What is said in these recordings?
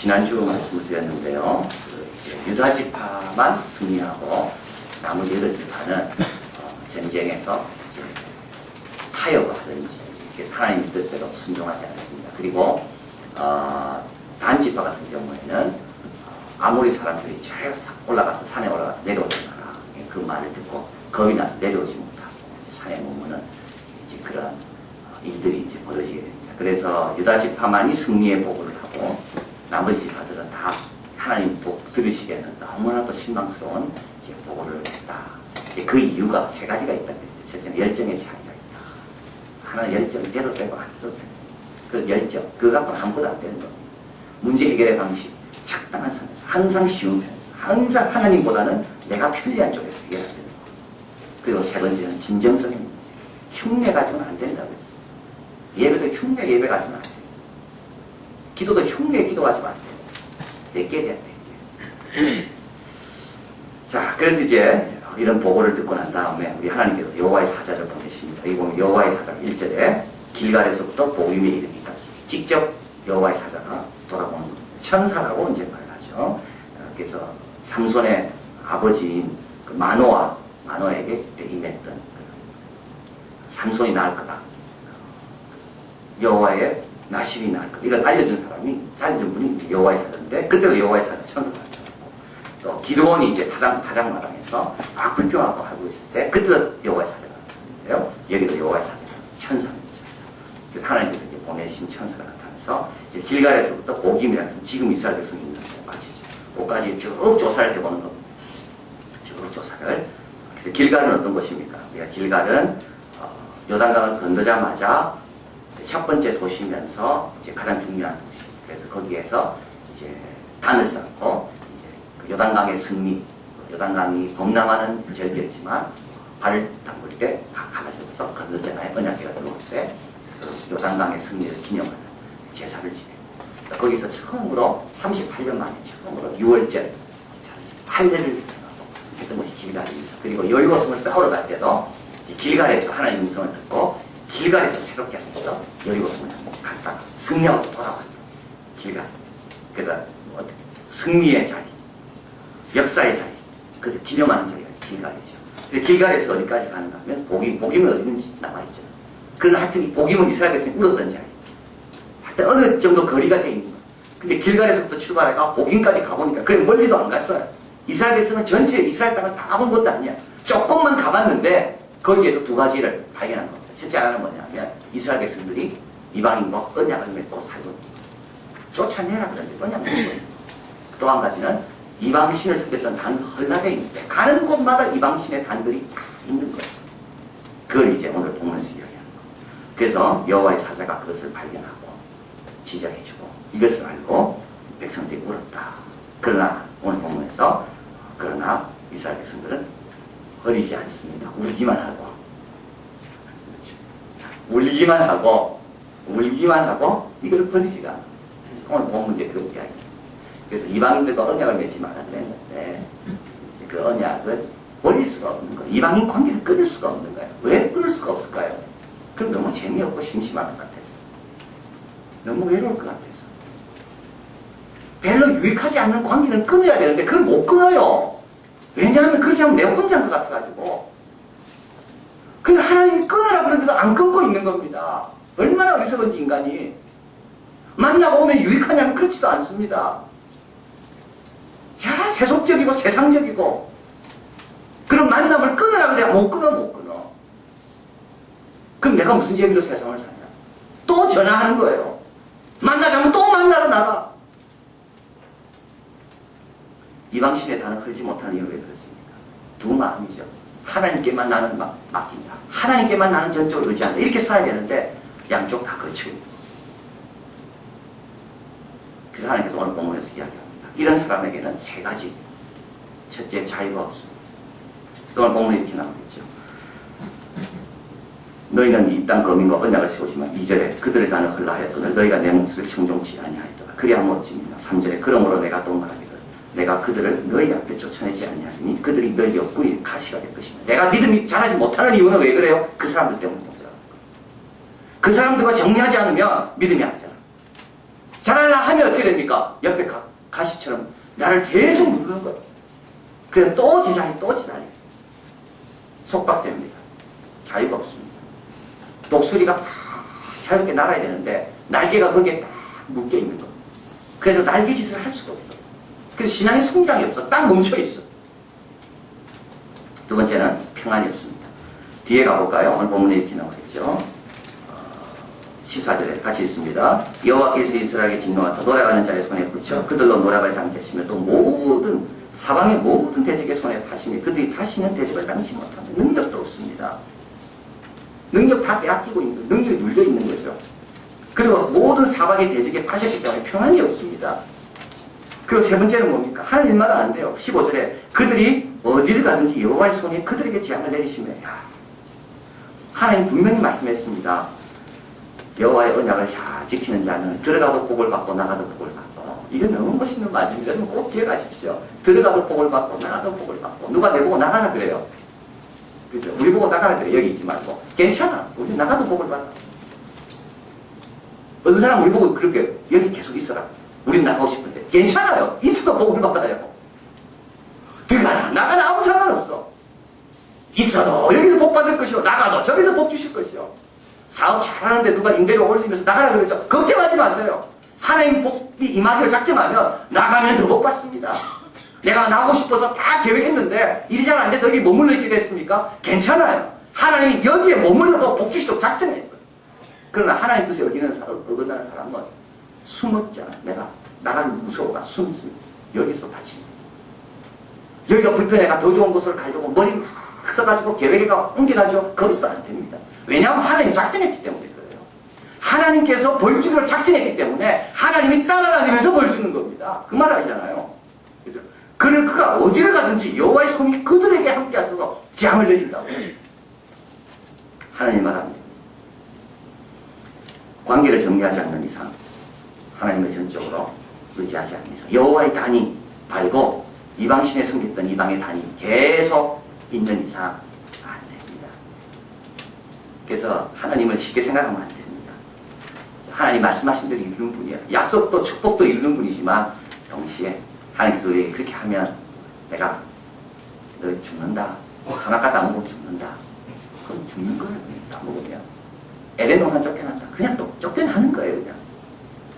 지난주 말씀을 드렸는데요. 유다 지파만 승리하고 나머지 여러 지파는 전쟁에서 타협을 하든지 하나님 뜻대로 순종하지 않습니다. 그리고 단 지파 같은 경우에는 아모리 사람들이 잘 올라가서 산에 올라가서 내려오잖아. 그 말을 듣고 겁이 나서 내려오지 못하고 산에 머무는 그런 일들이 벌어지게 됩니다. 그래서 유다 지파만이 승리의 보고를 하고 나머지 지파들은 다 하나님 복 들으시기에는 너무나도 실망스러운 보고를 했다. 그 이유가 세 가지가 있다는 거죠. 첫째는 열정의 차이가 있다. 하나는 열정이 돼도 되고 안 돼도 되고 그 열정, 그거 갖고는 아무것도 안 되는 겁니다. 문제 해결의 방식, 적당한 선에서 항상 쉬운 편에서 항상 하나님보다는 내가 편리한 쪽에서 해결해야 되는 거예요. 그리고 세 번째는 진정성의 문제. 흉내 가지고는 안 된다고 했어요. 예배도 흉내 예배 가지고는 안 돼요. 기도도 흉내 기도 가지고 안 돼요. 내게. 자, 그래서 이제 이런 보고를 듣고 난 다음에 우리 하나님께서 여호와의 사자를 보내십니다. 여기 보면 여호와의 사자가 1절에 길갈에서부터 복임에 이르니까 직접 여호와의 사자가 돌아오는 겁니다. 천사라고 이제 말하죠. 그래서 삼손의 아버지인 그 마노에게 임했던 삼손이 낳을 거다. 여호와의 나실이 낳을 거다. 이걸 알려준 분이 여호와의 사자인데 그때도 여호와의 사자 천사가 나타났고 또 기드온이 이제 타작마당에서 막 불평하고 하고 있을 때 그때도 여호와의 사자가 나타났는데요. 여기도 여호와의 사자가 천사입니다. 하나님께서 이제 보내신 천사가 나타나서 이제 길갈에서부터 복임이라는 지금 이스라엘 백성이 있는 곳까지죠. 곳까지 쭉 조사를 해보는 겁니다. 쭉 조사를. 그래서 길갈은 어떤 곳입니까? 길갈은 요단강을 건너자마자 첫 번째 도시면서 이제 가장 중요한 도시. 그래서 거기에서 이제 단을 쌓고 이제 그 요단강의 승리, 요단강이 범람하는 절기였지만 발을 담글 때 가가지고서 건너잖아요. 언약궤가 들어올 때 그 요단강의 승리를 기념하는 제사를 지내고 거기서 처음으로 38년 만에 처음으로 6월절 할례를 했던 것이 길갈입니다. 그리고 여리고성을 싸우러 갈 때도 길갈에서 하나님의 음성을 듣고 길갈에서 새롭게 하면서 여리고성을 갔다가 승리하고 돌아왔다. 길갈. 그래서 승리의 자리, 역사의 자리, 그래서 기념하는 자리가 길갈이죠. 근데 길갈에서 어디까지 가는가 하면 복임은 어디든지 남아있죠. 그러나 하여튼 이 복임은 이스라엘 백성이 울었던 자리. 하여튼 어느 정도 거리가 돼 있는 거예요. 근데 길갈에서부터 출발해가 복임까지 가보니까 그래 멀리도 안 갔어요. 이스라엘 백성은 전체 이스라엘 땅을 다 가본 것도 아니야. 조금만 가봤는데 거기에서 두 가지를 발견한 겁니다. 첫째 하나는 뭐냐면 이스라엘 백성들이 이방인과 언약을 맺고 살고 쫓아내라 그러는데 언약을 맺고 있는 또 한 가지는 이방신을 섬겼던 단 헐라에 있는데 가는 곳마다 이방신의 단들이 다 있는 거예요. 그걸 이제 오늘 본문에서 이야기하는 거예요. 그래서 여호와의 사자가 그것을 발견하고 지적해주고 이것을 알고 백성들이 울었다. 그러나 오늘 본문에서 그러나 이스라엘 백성들은 어리지 않습니다. 울기만 하고 이걸 버리지가 않아요. 오늘 본문 이제 그런 이야기예요. 그래서 이방인들과 언약을 맺지 말라 그랬는데 그 언약을 버릴 수가 없는 거예요. 이방인 관계를 끊을 수가 없는 거예요. 왜 끊을 수가 없을까요? 그럼 너무 재미없고 심심할 것 같아서. 너무 외로울 것 같아서. 별로 유익하지 않는 관계는 끊어야 되는데 그걸 못 끊어요. 왜냐하면 그렇지 않으면 내 혼자인 것 같아가지고. 근데 하나님이 끊으라 그러는데도 안 끊고 있는 겁니다. 얼마나 어리석은지 인간이. 만나고 오면 유익하냐면 그렇지도 않습니다. 야, 세속적이고 세상적이고. 그런 만남을 끊으라 그래야 못 끊어. 그럼 내가 무슨 재미로 세상을 사냐? 또 전화하는 거예요. 만나자면 또 만나러 나가. 이방신의 단을 흘지 못하는 이유가 왜 그렇습니까? 두 마음이죠. 하나님께만 나는 맡긴다. 하나님께만 나는 전적으로 의지한다. 이렇게 살아야 되는데 양쪽 다 거치고 있는 거예요. 그래서 하나님께서 오늘 본문에서 이야기합니다. 이런 사람에게는 세 가지. 첫째, 자유가 없습니다. 그래서 오늘 본문에 이렇게 나오겠죠. 너희는 이 땅 거민과 언약을 세우지만 2절에 그들의 단을 흘라하였거늘 너희가 내 목소리를 청종치 아니하였더라. 그래야 못집니다. 3절에 그러므로 내가 또 말하기를 내가 그들을 너희 앞에 쫓아내지 아니하니 그들이 너희 옆구리 가시가 될 것입니다. 내가 믿음이 잘하지 못하는 이유는 왜 그래요? 그 사람들 때문에 못 살아요. 그 사람들과 정리하지 않으면 믿음이 안 자라. 잘하려 하면 어떻게 됩니까? 옆에 가시처럼 나를 계속 누르는 거예요. 그래서 또 지장이 또 지장이 속박됩니다. 자유가 없습니다. 독수리가 막 자유롭게 날아야 되는데 날개가 거기에 딱 묶여 있는 거예요. 그래서 날개짓을 할 수가 없어. 그래서 신앙의 성장이 없어. 딱 멈춰 있어. 두 번째는 평안이 없습니다. 뒤에 가볼까요? 오늘 본문에 이렇게 나오겠죠. 14절에 같이 있습니다. 여호와께서 이스라엘에게 진노하사 노래하는 자의 손에 붙여 그들로 노략을 당케 하시며 또 모든 사방의 모든 대적의 손에 파시며 그들이 다시는 대적을 당치 못하는 능력도 없습니다. 능력 다 빼앗기고 있는 거, 능력이 눌려 있는 거죠. 그리고 모든 사방의 대적에 파셨기 때문에 평안이 없습니다. 그리고 세 번째는 뭡니까? 하나님 말은 안 돼요. 15절에 그들이 어디를 가든지 여호와의 손이 그들에게 재앙을 내리시며, 야, 하나님 분명히 말씀했습니다. 여호와의 언약을 잘 지키는 자는 들어가도 복을 받고 나가도 복을 받고. 이건 너무 멋있는 말입니다. 꼭 기억하십시오. 들어가도 복을 받고 나가도 복을 받고. 누가 내보고 나가라 그래요. 그죠? 우리 보고 나가라 그래요. 여기 있지 말고. 괜찮아. 우리 나가도 복을 받아. 어떤 사람 우리 보고 그렇게 여기 계속 있어라. 우린 나가고 싶은데. 괜찮아요. 있어도 복을 받아요. 들어가라. 나가라. 아무 상관없어. 있어도 여기서 복 받을 것이요. 나가도 저기서 복 주실 것이요. 사업 잘하는데 누가 임대료 올리면서 나가라 그러죠. 걱정하지 마세요. 하나님 복이 임하기로 작정하면 나가면 더 복 받습니다. 내가 나오고 싶어서 다 계획했는데 일이 잘 안 돼서 여기 머물러 있게 됐습니까? 괜찮아요. 하나님이 여기에 머물러도 복 주시도록 작정했어요. 그러나 하나님 뜻에 어긋나는 사람은 숨었잖아. 내가 나가면 무서워가 숨습니다. 여기서 다시 여기가 불편해가 더 좋은 곳을 가려고 머리 막 써가지고 계획에가 옮겨가죠. 거기서 안 됩니다. 왜냐하면 하나님이 작정했기 때문에 그래요. 하나님께서 벌 주기로 작정했기 때문에 하나님이 따라다니면서 벌 주는 겁니다. 그 말 알잖아요. 그죠? 그가 어디를 가든지 여호와의 손이 그들에게 함께 하셔서 재앙을 내린다고. 하나님 말합니다. 관계를 정리하지 않는 이상 하나님을 전적으로 의지하지 않는 이상 여호와의 단이 발고 이방신에 섬겼던 이방의 단이 계속 있는 이상 안 됩니다. 그래서 하나님을 쉽게 생각하면 안 됩니다. 하나님 말씀하신 대로 이루는 분이에요. 약속도 축복도 이루는 분이지만 동시에 하나님께서 우리에게 그렇게 하면 내가 너 죽는다. 선악과도 안 먹으면 죽는다. 그럼 죽는 거예요. 안 먹으면. 에덴 동산 쫓겨난다. 그냥 또 쫓겨나는 거예요. 그냥.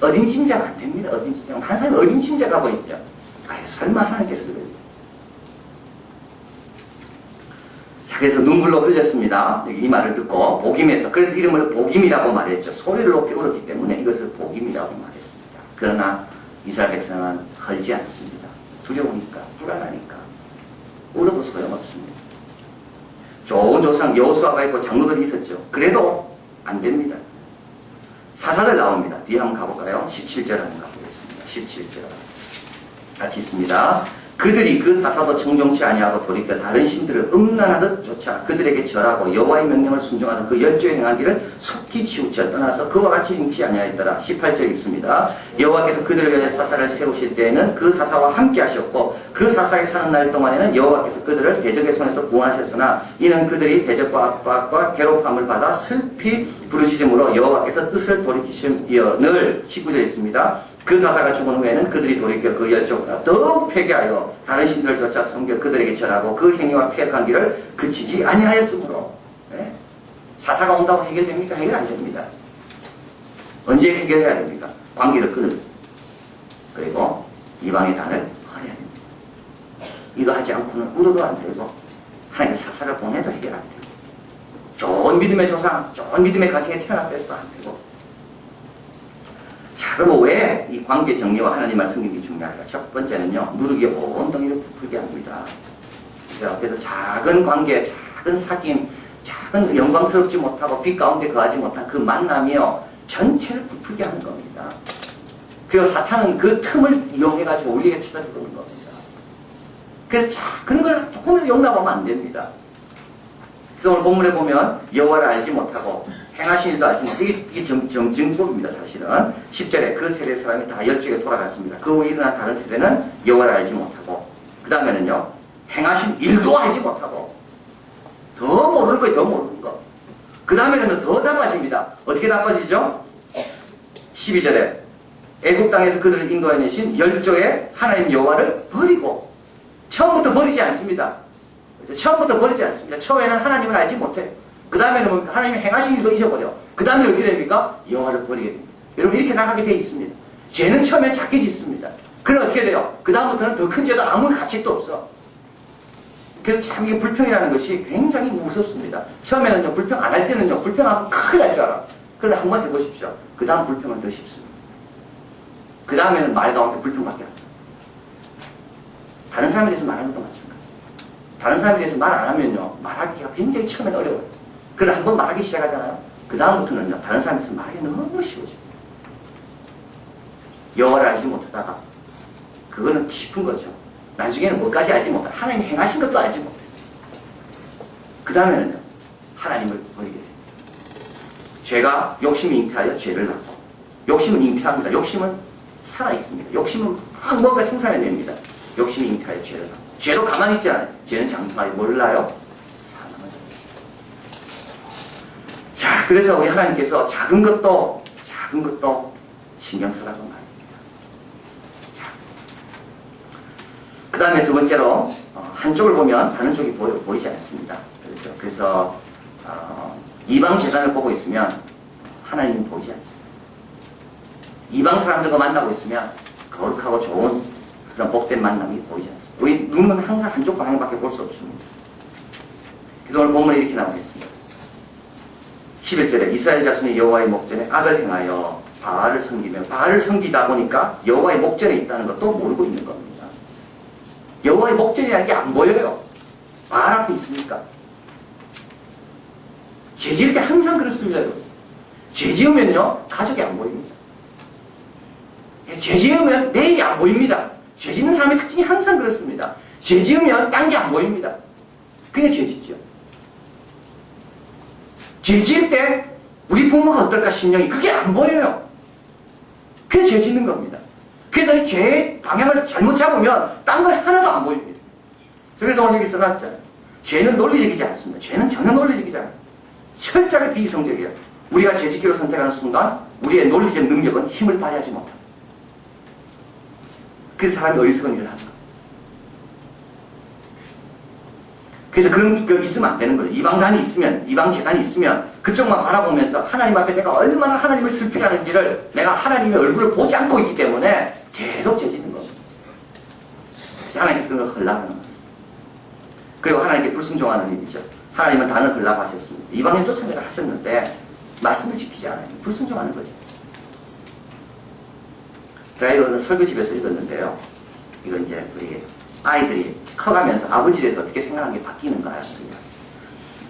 어림짐작 안 됩니다. 어림짐작. 항상 어림짐작하고 있죠. 아유, 설마 하나님께서 그래요. 자, 그래서 눈물로 흘렸습니다. 이 말을 듣고 복임에서 그래서 이름을 복임이라고 말했죠. 소리를 높이 울었기 때문에 이것을 복임이라고 말했습니다. 그러나 이스라엘 백성은 헐지 않습니다. 두려우니까 불안하니까 울어도 소용없습니다. 좋은 조상 여호수아가 있고 장로들이 있었죠. 그래도 안 됩니다. 사사들 나옵니다. 뒤에 한번 가볼까요? 17절 한번 가보겠습니다. 17절 같이 있습니다. 그들이 그 사사도 청종치 아니하고 돌이켜 다른 신들을 음란하듯 쫓아 그들에게 절하고 여호와의 명령을 순종하는 그 열조에 행한 길을 속히 치우쳐 떠나서 그와 같이 행치 아니하였더라. 18절에 있습니다. 여호와께서 그들을 위해 사사를 세우실 때에는 그 사사와 함께 하셨고 그 사사에 사는 날 동안에는 여호와께서 그들을 대적의 손에서 구원하셨으나 이는 그들이 대적과 압박과 괴롭함을 받아 슬피 부르짖음으로 여호와께서 뜻을 돌이키시며 늘 19절에 있습니다. 그 사사가 죽은 후에는 그들이 돌이켜 그 열조보다 더욱 폐기하여 다른 신들을 쫓아 섬겨 그들에게 절하고 그 행위와 폐역한 길을 그치지 아니하였으므로. 네? 사사가 온다고 해결됩니까? 해결 안 됩니다. 언제 해결해야 됩니까? 관계를 끊을. 그리고 이방의 단을 허야 됩니다. 이거 하지 않고는 울어도 안 되고 하나님 사사를 보내도 해결 안 되고 좋은 믿음의 조상, 좋은 믿음의 가정에 태어났다 해도 안 되고. 자, 그럼 왜 이 관계 정리와 하나님을 섬기는 게 중요할까? 첫 번째는요, 누르기 엉덩이를 부풀게 합니다. 그래서 작은 관계, 작은 사귐, 작은 영광스럽지 못하고 빛 가운데 거하지 못한 그 만남이요, 전체를 부풀게 하는 겁니다. 그리고 사탄은 그 틈을 이용해가지고 우리에게 찾아들어오는 겁니다. 그래서 그런 걸 조금은 용납하면 안 됩니다. 그래서 오늘 본문에 보면 여호와를 알지 못하고 행하신 일도 알지 못하고 이게 정증법입니다. 사실은 10절에 그 세대 사람이 다 열쪽에 돌아갔습니다. 그 후 일어난 다른 세대는 여호와를 알지 못하고 그 다음에는요 행하신 일도 알지 못하고 더 모르는 거예요. 더 모르는 거. 그 다음에는 더 나빠집니다. 어떻게 나빠지죠? 12절에 애굽 땅에서 그들을 인도해내신 열조의 하나님 여호와를 버리고 처음부터 버리지 않습니다. 처음부터 버리지 않습니다. 처음에는 하나님을 알지 못해요. 그 다음에는 하나님이 행하신 일도 잊어버려. 그 다음에 어떻게 됩니까? 여호와를 버리게 됩니다. 여러분 이렇게 나가게 돼 있습니다. 죄는 처음에 작게 짓습니다. 그럼 어떻게 돼요? 그 다음부터는 더 큰 죄도 아무 가치도 없어. 그래서 참 이게 불평이라는 것이 굉장히 무섭습니다. 처음에는요, 불평 안 할 때는요, 불평하면 큰일 날 줄 알아. 그런데 한번 해보십시오. 그 다음 불평은 더 쉽습니다. 그 다음에는 말 가운데 불평밖에 안 돼요. 다른 사람에 대해서 말하는 것도 마찬가지예요. 다른 사람에 대해서 말 안 하면요, 말하기가 굉장히 처음엔 어려워요. 그러나 한번 말하기 시작하잖아요. 그 다음부터는요, 다른 사람에 대해서 말하기 너무 쉬워져요. 여호와를 알지 못하다가 그거는 깊은 거죠. 나중에는 뭐까지 알지 못해. 하나님 행하신 것도 알지 못해. 그 다음에는 하나님을 버리게 돼요. 죄가 욕심이 잉태하여 죄를 낳고, 욕심은 잉태합니다. 욕심은 살아있습니다. 욕심은 막 뭔가 생산해냅니다. 욕심이 잉태하여 죄를 낳고, 죄도 가만히 있지 않아요. 죄는 장성하지 몰라요. 사망을. 자, 그래서 우리 하나님께서 작은 것도 신경 쓰라고 말합니다. 그 다음에 두 번째로 한쪽을 보면 다른 쪽이 보이지 않습니다. 그렇죠? 그래서 이방 재단을 보고 있으면 하나님은 보이지 않습니다. 이방 사람들과 만나고 있으면 거룩하고 좋은 그런 복된 만남이 보이지 않습니다. 우리 눈은 항상 한쪽 방향밖에 볼 수 없습니다. 그래서 오늘 본문에 이렇게 나오겠습니다. 11절에 이스라엘 자손이 여호와의 목전에 악을 행하여 바알을 섬기며, 바알을 섬기다 보니까 여호와의 목전에 있다는 것도 모르고 있는 겁니다. 여호와의 목전이라는 게 안 보여요. 바알 앞에 있으니까. 죄 지을 때 항상 그렇습니다. 죄 지으면요, 가족이 안 보입니다. 죄 지으면 내일이 안 보입니다. 죄 짓는 사람의 특징이 항상 그렇습니다. 죄 지으면 딴 게 안 보입니다. 그게 죄 짓죠. 죄 지을 때 우리 부모가 어떨까 심령이 그게 안 보여요. 그게 죄 짓는 겁니다. 그래서 이 죄의 방향을 잘못 잡으면 딴 걸 하나도 안 보입니다. 그래서 오늘 여기 써놨잖아요. 죄는 논리적이지 않습니다. 죄는 전혀 논리적이지 않아요. 철저하게 비이성적이에요. 우리가 죄 짓기로 선택하는 순간 우리의 논리적 능력은 힘을 발휘하지 못합니다. 그래서 사람이 어리석은 일을 하는 거예요. 그래서 그런 게 있으면 안 되는 거예요. 이방단이 있으면, 이방재단이 있으면 그쪽만 바라보면서 하나님 앞에 내가 얼마나 하나님을 슬프게 하는지를 내가 하나님의 얼굴을 보지 않고 있기 때문에 계속 죄 짓는 겁니다. 하나님께서 그런 걸 허락하는 거죠. 그리고 하나님께 불순종하는 일이죠. 하나님은 단을 허락하셨습니다. 이방인 쫓아내라 하셨는데 말씀을 지키지 않아요. 불순종하는 거죠. 제가 이거는 설교집에서 읽었는데요. 이거 이제 우리 아이들이 커가면서 아버지에 대해서 어떻게 생각하는 게 바뀌는가.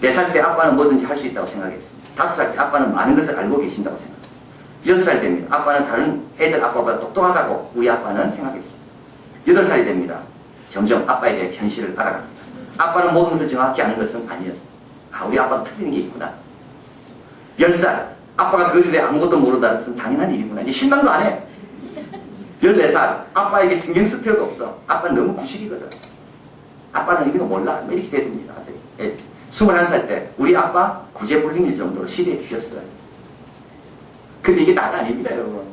4살 때 아빠는 뭐든지 할 수 있다고 생각했습니다. 5살 때 아빠는 많은 것을 알고 계신다고 생각했습니다. 6살 됩니다. 아빠는 다른 애들 아빠보다 똑똑하다고 우리 아빠는 생각했습니다. 8살이 됩니다. 점점 아빠에 대해 현실을 알아갑니다. 아빠는 모든 것을 정확히 아는 것은 아니었어요. 아, 우리 아빠도 틀리는 게 있구나. 10살, 아빠가 그것에 대해 아무것도 모른다는 것은 당연한 일이구나. 이제 실망도 안 해. 14살, 아빠에게 신경 쓸 필요도 없어. 아빠는 너무 구식이거든. 아빠는 이거 몰라. 이렇게 됩니다. 21살 때 우리 아빠 구제불능일 정도로 시대에 주셨어요. 근데 이게 다가 아닙니다, 여러분.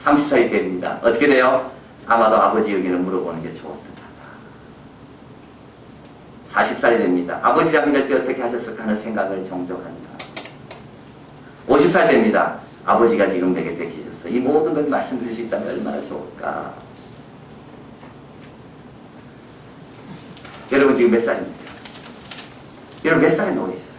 30살이 됩니다. 어떻게 돼요? 아마도 아버지 의견을 물어보는 게 좋을 듯하다. 40살이 됩니다. 아버지랑 이럴 때 어떻게 하셨을까 하는 생각을 종종 합니다. 50살 됩니다. 아버지가 지금 내게 베끼셨어. 이 모든 걸 말씀드릴 수 있다면 얼마나 좋을까. 여러분 지금 몇 살입니까? 여러분 몇 살에 놓여 있어요?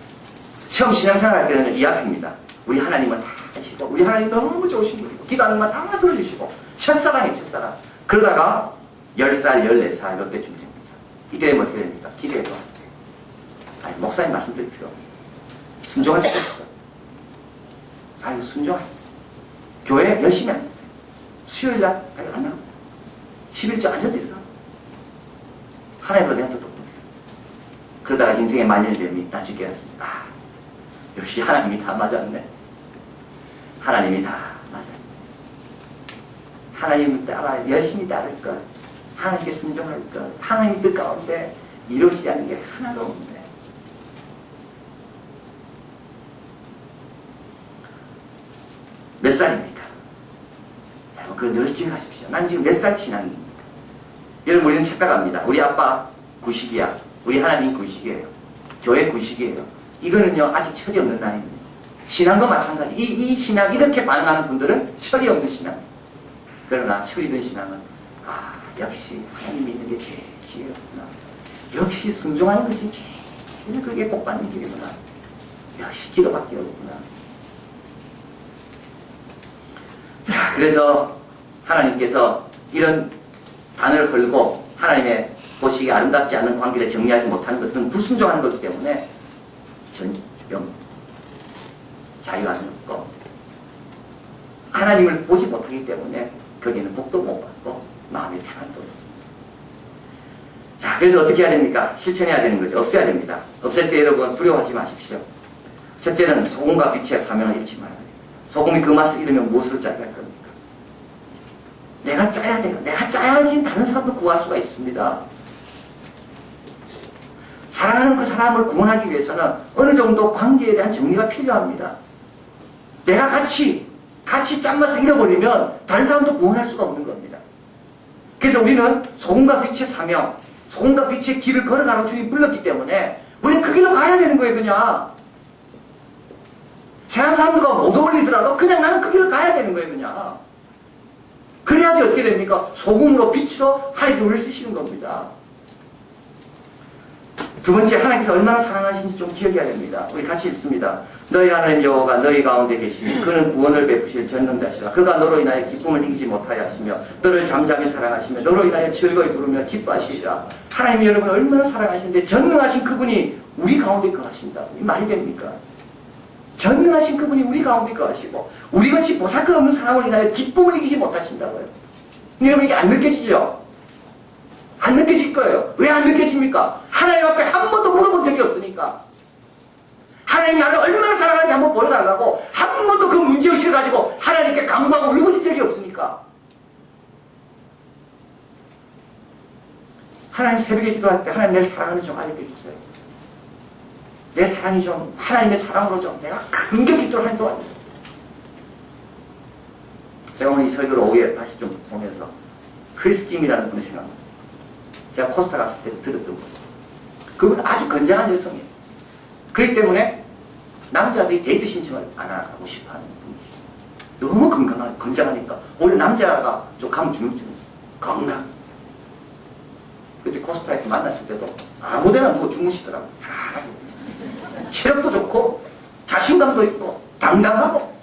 처음 신앙생활 할 때는 이 앞입니다. 우리 하나님은 다 아시고 우리 하나님 너무 좋으신 분이고 기도하는 건 다 들어주시고 첫사랑이에요. 첫사랑. 그러다가 10살, 14살 이때쯤 됩니다. 이때 되면 어떻게 됩니까? 기도해도 안 돼요. 아니 목사님 말씀드릴 필요 없어요. 순종할 필요 없어요. 아유 순종하세요. 교회 열심히 안 돼요. 수요일날 안 나옵니다. 11조 앉아도 일어나. 하나님보다 내가 더 똑똑해요. 그러다가 인생의 만년점이 딱 깨었습니다. 아, 역시 하나님이 다 맞았네. 하나님이 다 맞아요. 하나님을 따라 열심히 따를 것, 하나님께 순종할 것, 하나님 뜻 가운데 이루어지지 않는 게 하나도 없는데. 몇 살입니까? 그걸 늘 기억하십시오. 난 지금 몇 살 신앙입니까? 여러분, 우리는 착각합니다. 우리 아빠 구식이야. 우리 하나님 구식이에요. 교회 구식이에요. 이거는요, 아직 철이 없는 나이입니다. 신앙도 마찬가지. 이 신앙, 이렇게 반응하는 분들은 철이 없는 신앙. 그러나 철이 든 신앙은, 역시 하나님 믿는 게 제일 지혜롭구나. 역시 순종하는 것이 제일 그게 복받는 길이구나. 역시 기도밖에 없구나. 그래서 하나님께서 이런 단을 걸고 하나님의 보시기에 아름답지 않은 관계를 정리하지 못하는 것은 불순종하는 것이기 때문에 전병 자유하는 없고 하나님을 보지 못하기 때문에 거기에는 복도 못 받고 마음의 평안도 없습니다. 자, 그래서 어떻게 해야 됩니까? 실천해야 되는 거죠. 없애야 됩니다. 없앨 때 여러분 두려워하지 마십시오. 첫째는 소금과 빛의 사명을 잃지 말아야 돼요. 소금이 그 맛을 잃으면 무엇을 짜게 할 겁니까? 내가 짜야 돼요. 내가 짜야지 다른 사람도 구할 수가 있습니다. 사랑하는 그 사람을 구원하기 위해서는 어느 정도 관계에 대한 정리가 필요합니다. 내가 같이 짠맛을 잃어버리면 다른 사람도 구원할 수가 없는 겁니다. 그래서 우리는 소금과 빛의 사명, 소금과 빛의 길을 걸어가라고 주님이 불렀기 때문에 우리는 그 길로 가야 되는 거예요. 그냥 세상 사람들과 못 어울리더라도 그냥 나는 그 길을 가야 되는 거예요. 그냥 그래야지 어떻게 됩니까? 소금으로 빛으로 하나님께서 우리를 쓰시는 겁니다. 두 번째, 하나님께서 얼마나 사랑하시는지 좀 기억해야 됩니다. 우리 같이 읽습니다. 너희 하나님 여호와가 너희 가운데 계시니 그는 구원을 베푸실 전능자시라. 그가 너로 인하여 기쁨을 이기지 못하여 하시며 너를 잠잠히 사랑하시며 너로 인하여 즐거이 부르며 기뻐하시리라. 하나님이 여러분을 얼마나 사랑하시는데 전능하신 그분이 우리 가운데 거하신다고. 이 말이 됩니까? 전능하신 그분이 우리 가운데 거하시고 우리같이 보잘것없는 사람으로 인하여 기쁨을 이기지 못하신다고요. 여러분, 이게 안 느껴지죠? 안 느껴질 거예요. 왜 안 느껴집니까? 하나님 앞에 한 번도 물어본 적이 없으니까. 하나님 나를 얼마나 사랑하는지 한번 보여달라고 한 번도 그 문제의식을 가지고 하나님께 간구하고 울부짖은 적이 없으니까. 하나님 새벽에 기도할 때 하나님 내 사랑하는지 좀 알려주세요. 내 사랑이 좀 하나님의 사랑으로 좀 내가 긍정히 기도를 하는 동안 제가 오늘 이 설교를 오후에 다시 좀 보면서 크리스 김이라는 분이 생각납니다. 제가 코스타 갔을 때 들었던 거예요. 그분은 아주 건장한 여성이에요. 그렇기 때문에 남자들이 데이트 신청을 안 하고 싶어하는 분이죠. 너무 건강하니까 원래 남자가 좀 가면 주눅주눅 건강. 그때 코스타에서 만났을 때도 아무데나 누워 주무시더라고요. 체력도 좋고 자신감도 있고 당당하고.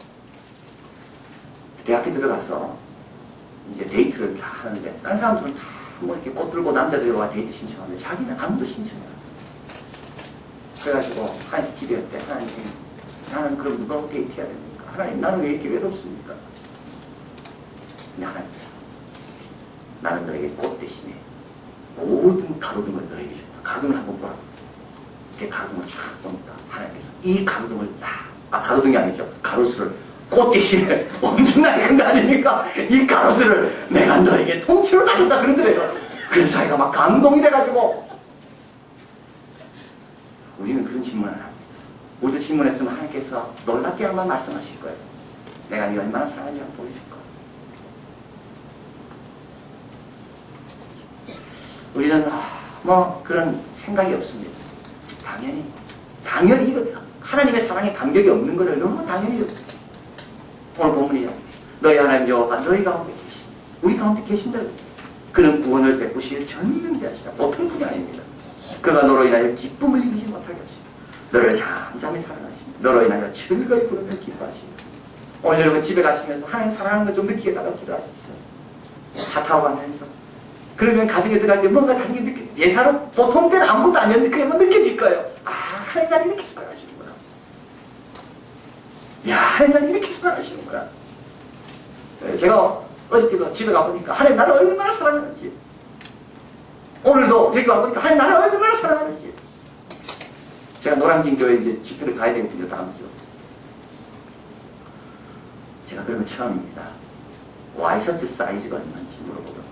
대학교 들어가서 이제 데이트를 다 하는데 딴 사람들은 다 뭐 이렇게 꽃 들고 남자들과 데이트 신청하는데 자기는 아무도 신청을 안 해요. 그래가지고 하나님 기도했대. 하나님, 나는 그럼 누가 데이트해야 됩니까? 하나님, 나는 왜 이렇게 외롭습니까? 근데 하나님께서 나는 너에게 꽃 대신에 모든 가로등을 너에게 준다. 가로등을 한번 보라고. 이렇게 가로등을 쫙 보니까 하나님께서 이 가로등을 가로등이 아니죠. 가로수를 꽃 대신에 엄청나게 큰 거 아닙니까? 이 가로수를 내가 너에게 통째로 다 준다 그러더래요. 그래서 자기가 막 감동이 돼가지고 우리는 그런 질문을 안 합니다. 우리도 질문했으면 하나님께서 놀랍게 한번 말씀하실 거예요. 내가 네가 얼마나 사랑하는지 한번 보여줄 거예요. 우리는 뭐 그런 생각이 없습니다. 당연히 이거 하나님의 사랑에 감격이 없는 거를 너무 당연히 오늘 본문이요. 너희 하나님 여호와가 너희 가운데 계신 우리 가운데 계신다. 그는 구원을 베푸실 전능자시다. 보통 분이 아닙니다. 그가 너로 인하여 기쁨을 이기지 못하게 하시고 너를 잠잠히 사랑하시고 너로 인하여 즐거이 부르며 기뻐하시고 오늘 여러분 집에 가시면서 하나님 사랑하는 거 좀 느끼게 달라고 기도하십시오. 차 타고 가면서 그러면 가정에 들어갈 때 뭔가 다른 게 느껴. 예사로 보통 때는 아무것도 안 했는데 그게 뭐 느껴질 거예요. 하나님 나를 이렇게 사랑하시는구나. 야, 하나님 나를 이렇게 사랑하시는구나. 제가 어저께도 집에 가보니까 하나님 나를 얼마나 사랑하는지, 오늘도 여기 와보니까 하나님 나를 얼마나 사랑하는지. 제가 노량진 교회 이제 집회를 가야 되거든요, 다음 주. 제가 그러면 처음입니다. 와이셔츠 사이즈가 얼마인지 물어보더라고요.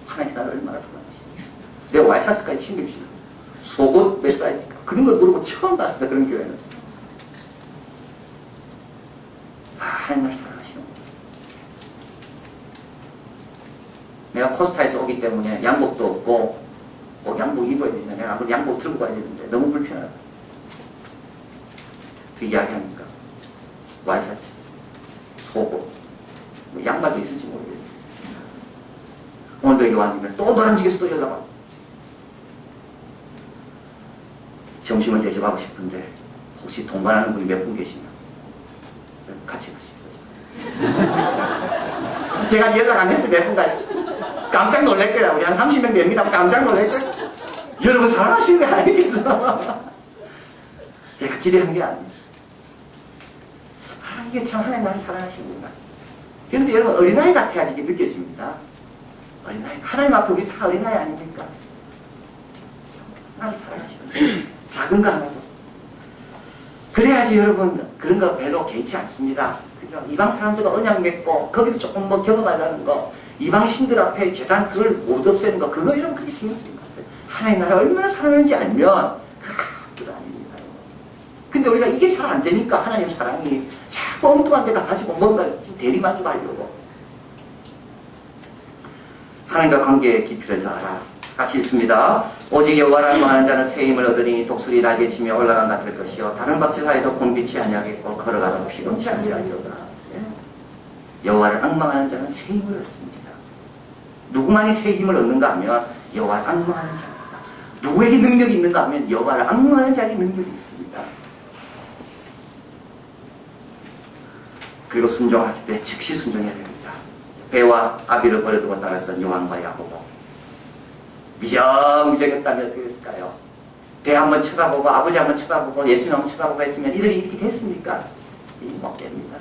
하나님 나를 얼마나 사랑하는지. 내 와이셔츠까지 챙겨주시고 속옷 몇 사이즈인가 그런 걸 물어보고 처음 봤습니다. 그런 교회는. 하나님 나를 사랑하시는구나. 내가 코스타에서 오기 때문에 양복도 없고 꼭 양복 입어야 되냐. 내가 아무리 양복 들고 가야 되는데 너무 불편하다. 그 이야기하니까 와이셔츠, 속옷, 뭐 양말도 있을지 모르겠어요. 오늘도 여기 왔는데 또 노란지게서 또 연락 왔어. 점심을 대접하고 싶은데 혹시 동반하는 분이 몇 분 계시면 같이 가십시오. 제가 연락 안 했어요. 몇 분 가시. 깜짝 놀랄 거야. 우리 한 30명 됩니다. 깜짝 놀랄 거야. 여러분 사랑하시는 게 아니겠어. 제가 기대한 게 아니에요. 아, 이게 참 하나님 나를 사랑하시는구나. 그런데 여러분 어린아이 같아야지 이게 느껴집니다. 어린아이. 하나님 앞에 우리 다 어린아이 아닙니까? 나를 사랑하시는 작은 거 하나도. 그래야지 여러분 그런 거 별로 개의치 않습니다. 그죠? 이방 사람들과 언약 맺고 거기서 조금 뭐 경험하려는 거, 이방 신들 앞에 재단 그걸 못 없애는 거, 그거 이런 그렇게 신경 쓰는 것 같아요. 하나님 나를 얼마나 사랑하는지 알면 그거 아닙니다. 근데 우리가 이게 잘 안 되니까 하나님 사랑이 자꾸 엉뚱한 데 가가지고 뭔가 대리만족하려고. 하나님과 관계의 깊이를 더 알아. 같이 읽습니다. 오직 여호와를 악망하는 자는 새 힘을 얻으니 독수리 날개치며 올라간 같을 것이요 다른 박쥐 사이도 공빛이 아니하겠고 걸어가도 피곤치 아니하리로다. 여호와를 악망하는 자는 새 힘을 얻습니다. 누구만이 새 힘을 얻는가 하면 여호와를 악망하는 자입니다. 누구에게 능력이 있는가 하면 여호와를 악망하는 자에게 능력이 있습니다. 그리고 순종할 때 즉시 순종해야 됩니다. 배와 아비를 버려두고 따랐던 요한과 야고보, 미적미적했다면 어떻게 됐을까요? 배 한번 쳐다보고 아버지 한번 쳐다보고 예수님 한번 쳐다보고 했으면 이들이 이렇게 됐습니까? 못 됩니다.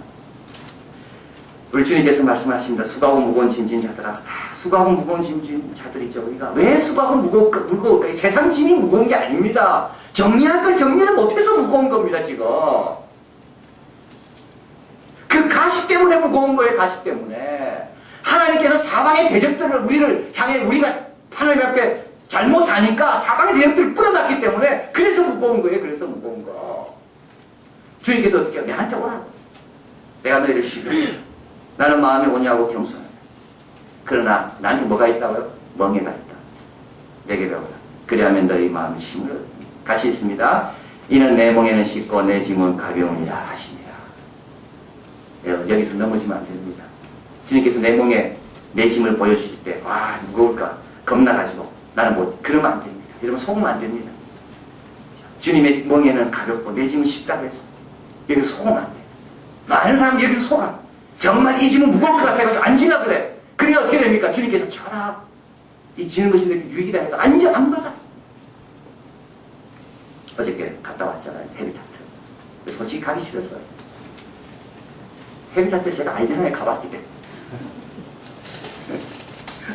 우리 주님께서 말씀하십니다. 수고하고 무거운 짐진 자들아. 수고하고 무거운 짐진 자들이죠. 우리가 왜 수고하고 무거울까? 세상 짐이 무거운 게 아닙니다. 정리할 걸 정리를 못해서 무거운 겁니다. 지금 그 가시 때문에 무거운 거예요. 가시 때문에 하나님께서 사방의 대적들을 우리를 향해 우리가 하나님 앞에 잘못 사니까 사방의 대적들을 뿌려놨기 때문에 그래서 무거운 거예요. 그래서 무거운 거. 주님께서 어떻게 해요? 내한테 오라고. 내가 너희를 쉬게. 나는 마음이 온유하고 겸손하다. 그러나 나한테 뭐가 있다고요? 멍에가 있다. 내게 배우라. 그리하면 너희 마음이 힘을 얻는다. 같이 있습니다. 이는 내 멍에는 쉽고 내 짐은 가벼우니라 하시니라. 여기서 넘어지면 안 됩니다. 주님께서 내 멍에 내 짐을 보여주실 때 와 무거울까 겁나가지고 나는 뭐 그러면 안 됩니다. 여러분 속으면 안 됩니다. 주님의 멍에는 가볍고 내 짐은 쉽다고 했어. 여기서 속으면 안 돼. 많은 사람들이 여기서 속아. 정말 이 짐은 무거울 것 같아가지고 안 지나 그래. 그래 어떻게 됩니까? 주님께서 쳐라. 이 지는 것이 유익이다 해도 안 받아. 어저께 갔다 왔잖아요. 헤비타트. 솔직히 가기 싫었어요. 헤비타트 제가 알잖아요. 가봤기 때문에.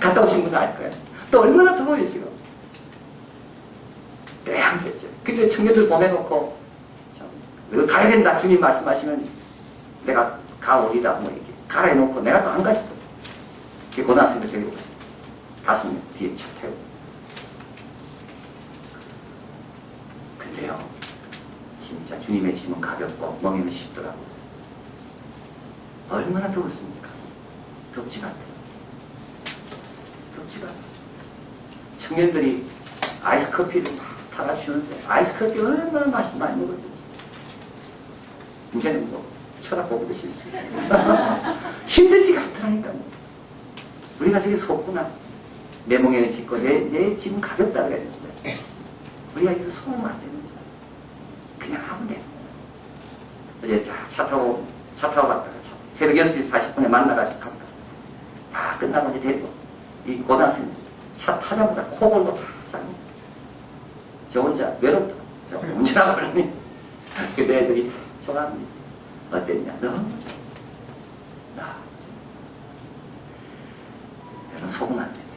갔다 오신 분은 알 거예요. 또 얼마나 더워요 지금. 안 됐죠. 근데 청년들 보내놓고 이거 가야 된다. 주님 말씀하시면 내가 가오리다 뭐 이렇게 가라 해놓고 내가 또 안 갔어. 고등학생들 저기 갔어요. 5명 뒤에 차 태우고. 근데요 진짜 주님의 짐은 가볍고 멍에는 쉽더라고. 얼마나 더웠습니까? 덥지가 않더라고. 덥지가 않아. 청년들이 아이스 커피를 막 타다 주는데 아이스 커피 얼마나 많이 먹었는지 이제는 뭐 쳐다보기도 싫습니다. 힘들지가 않더라니까요. 우리가 저기 속구나. 내 멍에는 깊고 내 짐은 가볍다 그랬는데 우리가 여기서 속으면 안 됩니다. 그냥 하면 돼요. 어제 차 타고 갔다가 새벽 6시 40분에 만나가지고 갔다. 다 끝나고 이제 데리고 이 고등학생들 차 타자마자 코 골고 다 자고 저 혼자 외롭다. 저 운전하고 그러니 그 애들이 좋아합니다. 어땠냐? 너무 나 여러분 속으면 안 됩니다.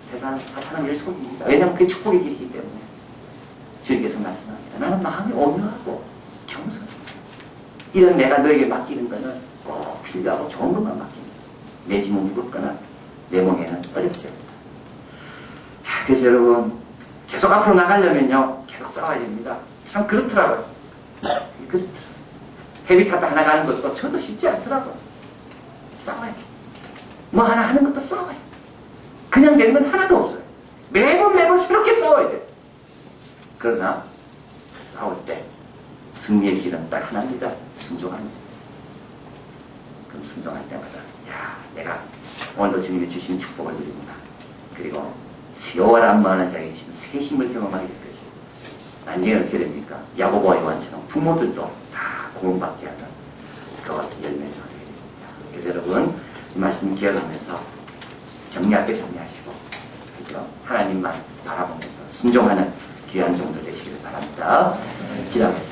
세상 사탄은 늘 속입니다. 왜냐하면 그게 축복의 길이기 때문에 주님께서 말씀합니다. 나는 마음이 온유하고 겸손합니다. 이런 내가 너에게 맡기는 거는 꼭 필요하고 좋은 것만 맡깁니다. 내 짐은 무겁거나 내 멍에는 어렵지 않다. 그래서 여러분 계속 앞으로 나가려면요 계속 싸워야 됩니다. 참 그렇더라고요. 헤비타트 하나 가는 것도 저도 쉽지 않더라고요. 싸워야 돼. 뭐 하나 하는 것도 싸워요. 그냥 되는 건 하나도 없어요. 매번 새롭게 싸워야 돼. 그러나 싸울 때 승리의 길은 딱 하나입니다. 순종하는 거예요. 그럼 순종할 때마다 야, 내가 오늘도 주님이 주신 축복을 누리구나. 그리고 세월한 많은 자에게 주신 새 힘을 경험하게 될 것이고, 나중에 어떻게 됩니까? 야고보와 요한처럼 부모들도 다 구원받게 하는 그와 열매를 하게 됩니다. 그래서 여러분 이 말씀 기억하면서 정리할 때 정리하시고, 그죠? 하나님만 바라보면서 순종하는 귀한 종들 되시길 바랍니다. 기도하겠습니다.